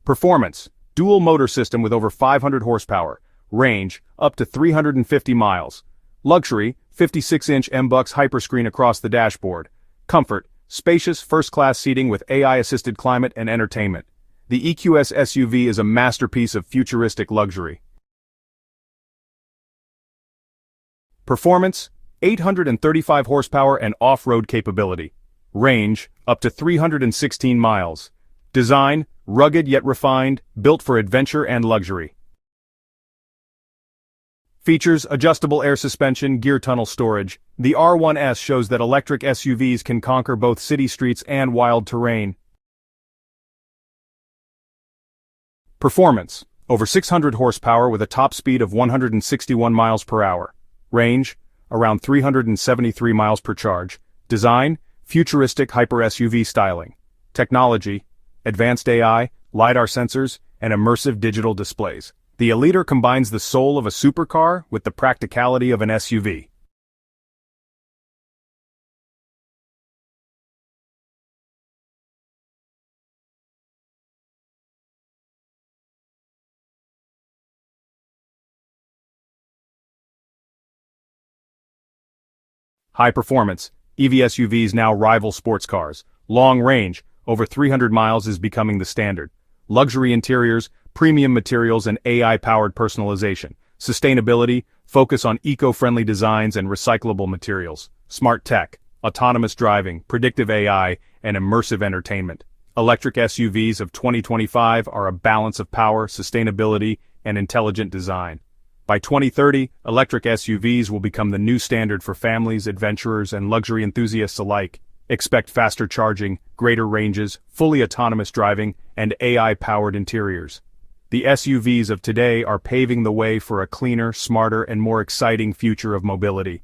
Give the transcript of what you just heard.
Performance: dual motor system with over 500 horsepower. Range: up to 350 miles. Luxury: 56-inch M-Bucks hyperscreen across the dashboard. Comfort: spacious first-class seating with AI-assisted climate and entertainment. The EQS SUV is a masterpiece of futuristic luxury. Performance: 835 horsepower and off-road capability. Range: up to 316 miles. Design: rugged yet refined, built for adventure and luxury. Features: adjustable air suspension, gear tunnel storage. The R1S shows that electric SUVs can conquer both city streets and wild terrain. Performance: over 600 horsepower with a top speed of 161 miles per hour. Range: around 373 miles per charge. Design: futuristic hyper-SUV styling. Technology: advanced AI, LiDAR sensors, and immersive digital displays. The Eliter combines the soul of a supercar with the practicality of an SUV. High performance: EV SUVs now rival sports cars. Long range: over 300 miles is becoming the standard. Luxury interiors, premium materials, and AI-powered personalization. Sustainability: focus on eco-friendly designs and recyclable materials. Smart tech: autonomous driving, predictive AI, and immersive entertainment. Electric SUVs of 2025 are a balance of power, sustainability, and intelligent design. By 2030, electric SUVs will become the new standard for families, adventurers, and luxury enthusiasts alike. Expect faster charging, greater ranges, fully autonomous driving, and AI-powered interiors. The SUVs of today are paving the way for a cleaner, smarter, and more exciting future of mobility.